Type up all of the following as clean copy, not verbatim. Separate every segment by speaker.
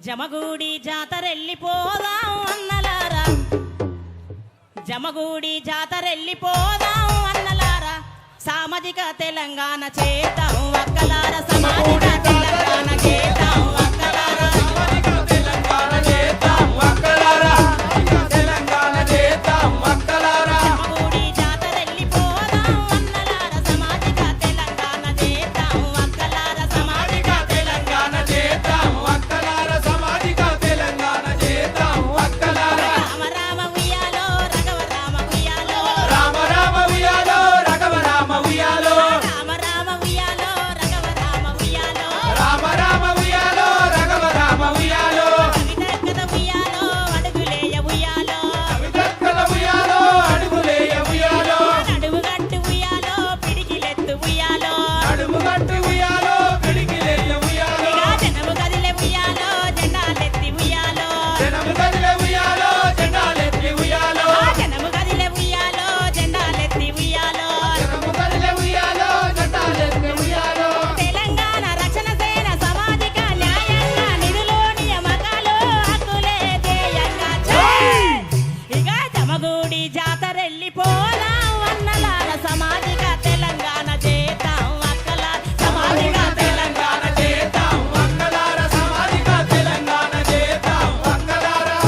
Speaker 1: జమగూడి జాతరెళ్ళిపోదాం అన్నలారా, జమగూడి జాతరెళ్ళిపోదాం అన్నలారా, సామాజిక తెలంగాణ చేద్దాం అక్కలార, సామాజిక తెలంగాణ చేద్దాం అక్కలార,
Speaker 2: సామాజిక తెలంగాణ చేద్దాం అక్కలారా, తెలంగాణ చేద్దాం అక్కలారా.
Speaker 1: జమగూడి జాతరెళ్ళిపోదాం అన్నలారా, సామాజిక తెలంగాణ చేద్దాం అక్కలార,
Speaker 2: సామాజిక తెలంగాణ చేద్దాం అక్కలారా, సామాజిక తెలంగాణ చేద్దాం అక్కలారా.
Speaker 1: రామ రామ ఉయ్యాలో రఘవ రామ ఉయ్యాలో,
Speaker 2: రామ రామ ఉయ్యాలో రఘవ రామ ఉయ్యాలో,
Speaker 1: రామ రామ ఉయ్యాలో రఘవ రామ ఉయ్యాలో,
Speaker 2: రామ రామ ఉయ్యాలో రఘవ రామ ఉయ్యాలో,
Speaker 1: కవితక్కద ఉయ్యాలో అడుగులేయ ఉయ్యాలో,
Speaker 2: కవితక్కల ఉయ్యాలో అడుగులేయ ఉయ్యాలో,
Speaker 1: నడుము గట్టు ఉయ్యాలో పిడికిలెత్తు ఉయ్యాలో,
Speaker 2: నడుము గట్టు ఉయ్యాలో పిడికిలేయ ఉయ్యాలో,
Speaker 1: ఇక జనము కదిలే ఉయ్యాలో జెండాలెత్తి ఉయ్యాలో,
Speaker 2: జనము కదిలే ఉయ్యాలో జెండాలెత్తి ఉయ్యాలో,
Speaker 1: జనము కదిలే ఉయ్యాలో జెండాలెత్తి ఉయ్యాలో,
Speaker 2: జనము కదిలే ఉయ్యాలో జెండాలెత్తి ఉయ్యాలో.
Speaker 1: తెలంగాణ రక్షణ సేన సామాజిక న్యాయంగా నిధులు నియామకాలు హక్కులే ధ్యేయంగా ఇక జమగూడి జాతరెళ్ళిపోదాం అన్నలార, సామాజిక తెలంగాణ చేద్దాం అక్కలార, సామాజిక
Speaker 2: తెలంగాణ చేద్దాం అక్కలారా, సామాజిక తెలంగాణ చేద్దాం అక్కలారా.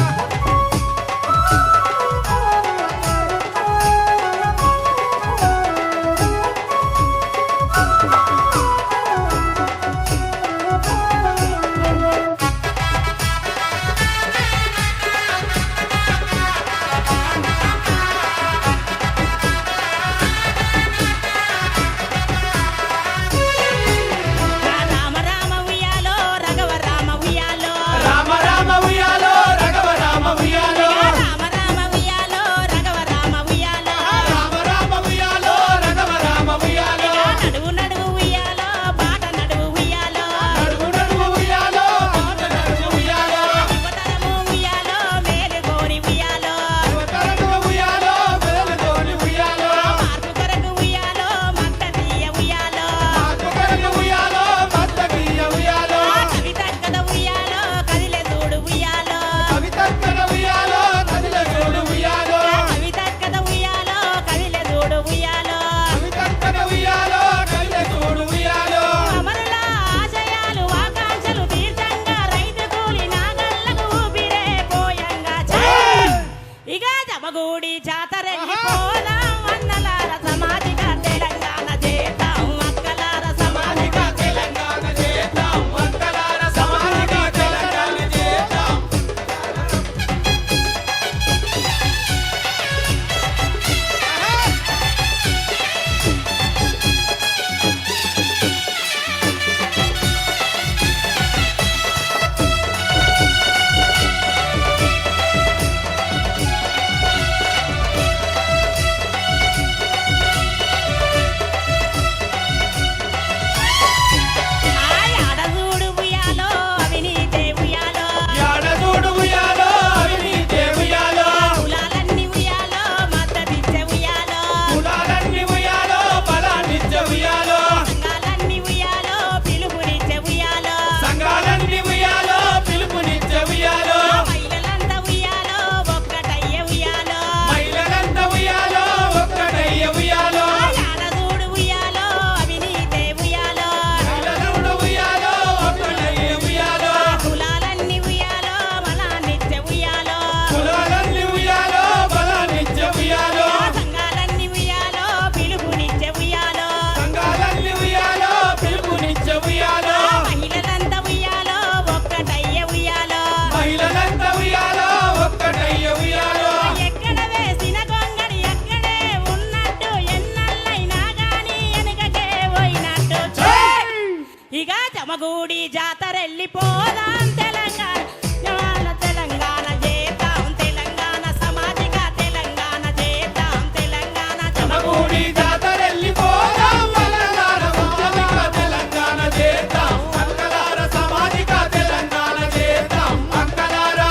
Speaker 1: రామ రామ ఉయ్యాలో రఘవ రామ ఉయ్యాలో,
Speaker 2: రామ రామ ఉయ్యాలో రఘవ రామ ఉయ్యాలో,
Speaker 1: రామ రామ ఉయ్యాలో రఘవ రామ ఉయ్యాలో,
Speaker 2: రామ రామ ఉయ్యాలో రఘవ రామ ఉయ్యాలో,
Speaker 1: నడువు నడువు ఉయ్యాలో బాట నడువు ఉయ్యాలో,
Speaker 2: నడుము నడుము ఉయ్యాలో బాట నడుము ఉయ్యాలో,
Speaker 1: యువతరము ఉయ్యాలో మేలుకోని ఉయ్యాలో,
Speaker 2: యువతరము ఉయ్యాలో వెలుగుతోని ఉయ్యాలో,
Speaker 1: మార్పు కొరకు ఉయ్యాలో మట్ట తీయ ఉయ్యాలో,
Speaker 2: ఆత్మకరణ ఉయ్యాలో మత్తగీయ ఉయ్యాలో,
Speaker 1: కవితక్కద ఉయ్యాలో కదిలే చూడు ఉయ్యాలో,
Speaker 2: కవితక్కన ఉయ్యాలో కదిలే చూడు ఉయ్యాలో,
Speaker 1: కవితక్కద ఉయ్యాలో కదిలే చూడు ఉయ్యాలో,
Speaker 2: కవితక్కన ఉయ్యాలో కదిలే చూడు ఉయ్యాలో.
Speaker 1: అమరుల ఆశయాలు ఆకాంక్షలు తీర్థంగా రైతు కూలి నాగళ్ళకు ఊపిరే పోయంగా ఇక జమగూడి జాతరెళ్ళిపోదాం అన్నలార, సామాజిక తెలంగాణ చేద్దాం అక్కలార,
Speaker 2: సామాజిక తెలంగాణ చేద్దాం అక్కలారా, సామాజిక తెలంగాణ చేద్దాం.
Speaker 1: ఆడజూడు ఉయ్యాలో అవినీతే ఉయ్యాలో,
Speaker 2: యాడదూడు ఉయ్యాలో అవినీతే ఉయ్యాలో,
Speaker 1: కులాలన్నీ ఉయ్యాలో మద్దతిచ్చే ఉయ్యాలో,
Speaker 2: కులాలన్నీ ఉయ్యాలో బలాన్నిచ్చే ఉయ్యాలో,
Speaker 1: సంఘాలన్నీ ఉయ్యాలో పిలుపునిచ్చే ఉయ్యాలో,
Speaker 2: సంఘాలన్నీ ఉయ్యాలో పిలుపునిచ్చే ఉయ్యాలో,
Speaker 1: మహిళలంతా ఉయ్యాలో ఒక్కటయ్యే ఉయ్యాలో,
Speaker 2: మహిళలంతా ఉయ్యాలో ఒక్కటయ్యే ఉయ్యాలో,
Speaker 1: ఆడజూడు ఉయ్యాలో అవినీతే ఉయ్యాలో,
Speaker 2: మహిళలుడు ఉయ్యాలో ఒక్కటయ్యే ఉయ్యాలో,
Speaker 1: కులాలన్నీ ఉయ్యాలో బలాన్నిచ్చే ఉయ్యాలో,
Speaker 2: కులాలన్నీ ఉయ్యాలో బలాన్నిచ్చే ఉయ్యాలో,
Speaker 1: సంఘాలన్నీ ఉయ్యాలో పిలుపునిచ్చే ఉయ్యాలో,
Speaker 2: సంఘాలన్నీ ఉయ్యాలో పిలుపునిచ్చే ఉయ్యాలో,
Speaker 1: మహిళలంతా ఉయ్యాలో ఒక్కటయ్యే ఉయ్యాలో,
Speaker 2: మహిళలంతా ఉయ్యాలో ఒక్కటయ్యే ఉయ్యాలో.
Speaker 1: ఎక్కడ వేసిన గొంగడి ఎక్కడే ఉన్నట్టు ఎన్నల్లైనా గాని వెనుకకే పోయినట్టు ఇక జమగూడి జాతరెళ్ళిపోదాం తెలంగాణ, ఇవాళ తెలంగాణ చేద్దాం తెలంగాణ, సామాజిక తెలంగాణ చేద్దాం తెలంగాణ,
Speaker 2: జమగూడి జాతరెళ్ళిపోదాం అక్కలారా, సామాజిక తెలంగాణ చేద్దాం అక్కలారా, సామాజిక తెలంగాణ చేద్దాం అక్కలారా.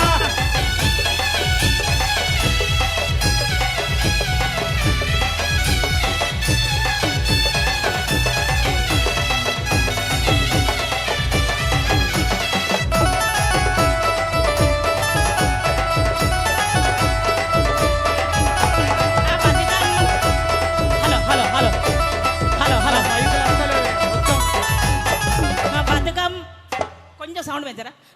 Speaker 1: జమగూడి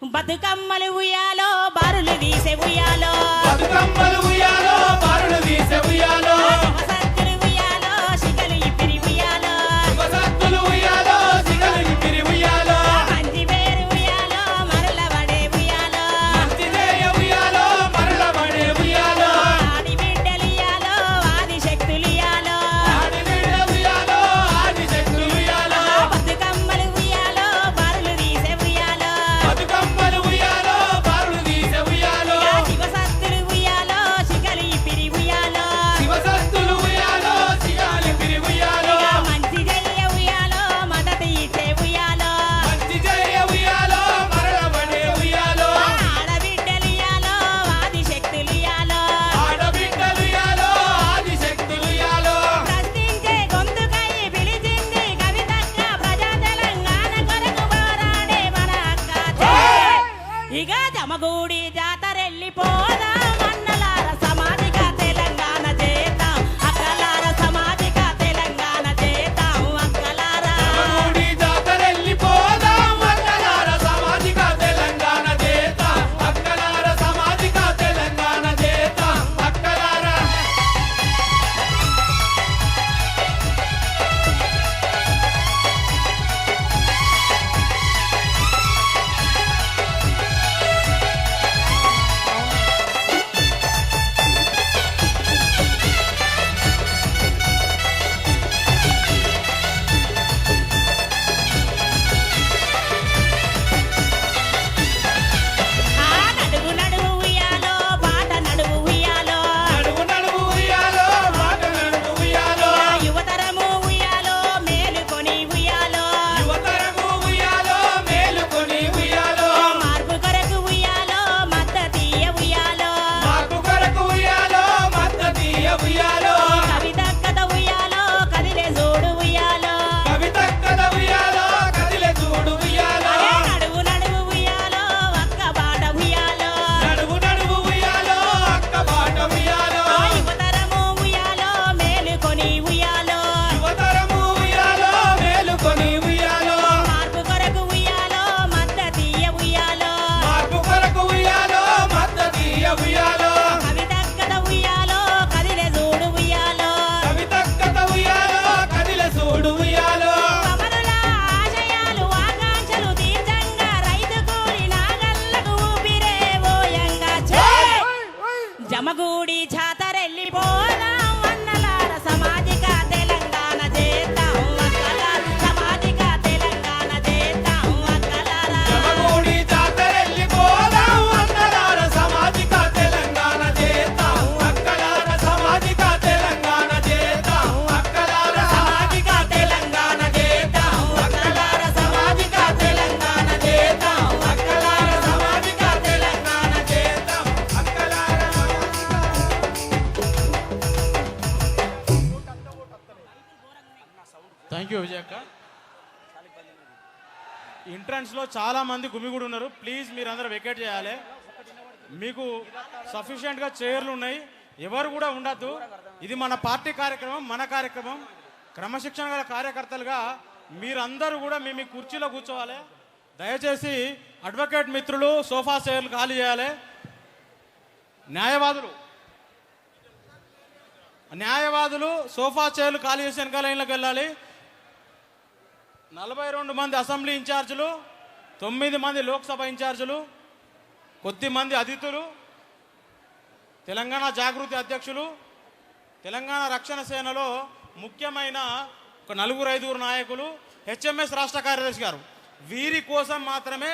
Speaker 1: బతుకమ్మలు ఉయ్యాలో బారులు తీసే ఉయ్యాలో
Speaker 2: బతుకమ్మలు ఉయ్యాలో బారులు తీసే ఉయ్యాలో
Speaker 1: శివసత్తులు ఉయ్యాలో శిఖలు ఇప్పిరి ఉయ్యాలో
Speaker 2: శివసత్తులు ఉయ్యాలో సిగలు ఇప్పిరి ఉయ్యాలో
Speaker 1: మంచి పేరు ఉయ్యాలో మరల పడే ఉయ్యాలో
Speaker 2: మంచి చేయ ఉయ్యాలో మరల పడే ఉయ్యాలో
Speaker 1: ఆడి బిడ్డలు ఇయ్యాలో ఆది శక్తులు ఇయ్యాలో
Speaker 2: ఆడి బిడ్డ ఉయ్యాలో ఆది శక్తులు ఉయ్యాలో
Speaker 1: బతుకమ్మలు ఉయ్యాలో బారులు తీసే ఉయ్యాలో
Speaker 2: బతుకమ్మలు ఉయ్యాలో బారులు తీసే ఉయ్యాలో
Speaker 1: శివసత్తులు ఉయ్యాలో శిఖలు ఇప్పిరి ఉయ్యాలో
Speaker 2: శివసత్తులు ఉయ్యాలో సిగాలి పిరి ఉయ్యాలో
Speaker 1: మంచి జయ ఉయ్యాలో మదతి ఇచ్చే ఉయ్యాలో
Speaker 2: మంచి చేయ ఉయ్యాలో మరల పడే ఉయ్యాలో
Speaker 1: ఆడబిడ్డలు ఇయ్యాలో ఆది శక్తులు ఇయ్యాలో
Speaker 2: ఆడబిడ్డలు ఉయ్యాలో ఆది శక్తులు ఉయ్యాలో
Speaker 1: ప్రశ్నించే గొంతుకై పిలిచింది కవితక్క ప్రజా తెలంగాణ కొరకు పోరాడే మన అక్క ఇక జమగూడి జాతరెళ్ళిపోదాం అన్నలార సమాజిక తెలంగాణ చేద్దాం అక్కలార సమాజిక తెలంగాణ చేద్దాం అక్కలారా
Speaker 2: జమగూడి జాతరెళ్ళిపోదాం అక్కలార సామాజిక తెలంగాణ చేద్దాం అక్కలార సామాజిక తెలంగాణ చేద్దాం అక్కలార
Speaker 1: ఆ నడువు నడువు ఉయ్యాలో పాట నడువు ఉయ్యాలో
Speaker 2: నడువు నడువు ఉయ్యాలో మాట నడువు ఉయ్యాలో
Speaker 1: యువతరము ఉయ్యాలో మేలుకొని ఉయ్యాలో
Speaker 2: యువతరము ఉయ్యాలో మేలుకొని ఉయ్యాలో
Speaker 1: మార్పు కొరకు ఉయ్యాలో మద్దతీయ ఉయ్యాలో
Speaker 2: మార్పు కొరకు ఉయ్యాలో మద్దతీయ ఉయ్యాలో
Speaker 1: కవితక్కద ఉయ్యాలో కదిలే జోడు ఉయ్యాలో
Speaker 2: కవితక్కద ఉయ్యాలో కదిలే చూడు ఉయ్యాలో
Speaker 1: అరే నడువు నడువు ఉయ్యాలో అక్క బాట ఉయ్యాలో
Speaker 2: నడువు నడువు ఉయ్యాలో అక్క బాట ఉయ్యాలో
Speaker 1: యువతరము ఉయ్యాలో మేలుకొని ఉయ్యాలో
Speaker 2: యువతరము ఉయ్యాలో మేలుకొని ఉయ్యాలో
Speaker 1: మార్పు కొరకు ఉయ్యాలో మద్దతీయ ఉయ్యాలో
Speaker 2: మార్పు కొరకు ఉయ్యాలో మద్దతీయ ఉయ్యాలో
Speaker 1: కవితక్కద ఉయ్యాలో కదిలే జోడు ఉయ్యాలో
Speaker 2: కవితక్కద ఉయ్యాలో కదిలే చూడు ఉయ్యాలో
Speaker 1: అమరుల ఆశయాలు ఆకాంక్షలు తీర్చంగా రైతు కూలి నాగళ్ళకు ఊపిరే ఓయంగా జమగూడి జాతరెళ్ళిపోదాం అన్నలార సమాజిక తెలంగాణ చేద్దాం అక్కలార సమాజిక తెలంగాణ చేద్దాం అక్కలారా
Speaker 2: జమగూడి జాతరెళ్ళిపోదాం అక్కలార సామాజిక తెలంగాణ చేద్దాం అక్కలార సామాజిక తెలంగాణ చేద్దాం అక్కలార సామాజిక తెలంగాణ చేద్దాం అక్కలార సామాజిక తెలంగాణ చేద్దాం అక్కలార సామాజిక తెలంగాణ చేద్దాం అక్కలార
Speaker 3: థ్యాంక్ యూ విజయక్క. ఎంట్రన్స్లో చాలా మంది గుమిగూడి ఉన్నారు. ప్లీజ్ మీరందరూ వెకేట్ చేయాలి. మీకు సఫిషియెంట్గా చైర్లు ఉన్నాయి, ఎవరు కూడా ఉండద్దు. ఇది మన పార్టీ కార్యక్రమం, మన కార్యక్రమం. క్రమశిక్షణ గల కార్యకర్తలుగా మీరందరూ కూడా మీ మీ కుర్చీలో కూర్చోవాలి. దయచేసి అడ్వకేట్ మిత్రులు సోఫా చైర్లు ఖాళీ చేయాలి. న్యాయవాదులు సోఫా చైర్లు ఖాళీ చేసి వెనక లైన్లోకి వెళ్ళాలి. 42 మంది అసెంబ్లీ ఇన్ఛార్జీలు, 9 మంది లోక్సభ ఇన్ఛార్జీలు, కొద్ది మంది అతిథులు, తెలంగాణ జాగృతి అధ్యక్షులు, తెలంగాణ రక్షణ సేనలో ముఖ్యమైన ఒక 4-5 నాయకులు, హెచ్ఎంఎస్ రాష్ట్ర కార్యదర్శి గారు, వీరి కోసం మాత్రమే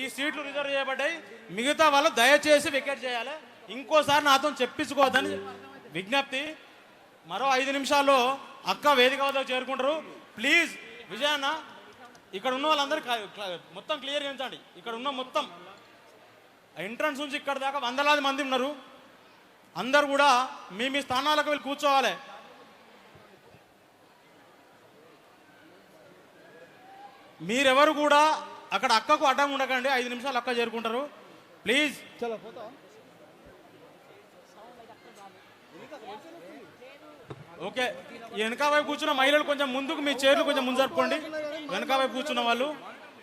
Speaker 3: ఈ సీట్లు రిజర్వ్ చేయబడ్డాయి. మిగతా వాళ్ళు దయచేసి వికెట్ చేయాలి. ఇంకోసారి నాతో చెప్పించుకోవద్దని విజ్ఞప్తి. మరో 5 నిమిషాల్లో అక్క వేదిక వద్దకు చేరుకుంటారు. ప్లీజ్ విజయన్న, ఇక్కడ ఉన్న వాళ్ళందరూ మొత్తం క్లియర్ చేయించండి. ఇక్కడ ఉన్న మొత్తం ఎంట్రన్స్ నుంచి ఇక్కడ దాకా వందలాది మంది ఉన్నారు. అందరు కూడా మీ మీ స్థానాలకు వెళ్ళి కూర్చోవాలి. మీరెవరు కూడా అక్కడ అక్కకు అడ్డం ఉండకండి. 5 నిమిషాలు అక్క చేరుకుంటారు. ప్లీజ్. ఓకే, వెనక వైపు కూర్చున్న మహిళలు కొంచెం ముందుకు, మీ చైర్లు కొంచెం ముందు జరుపుకోండి. వెనక వైపు కూర్చున్న వాళ్ళు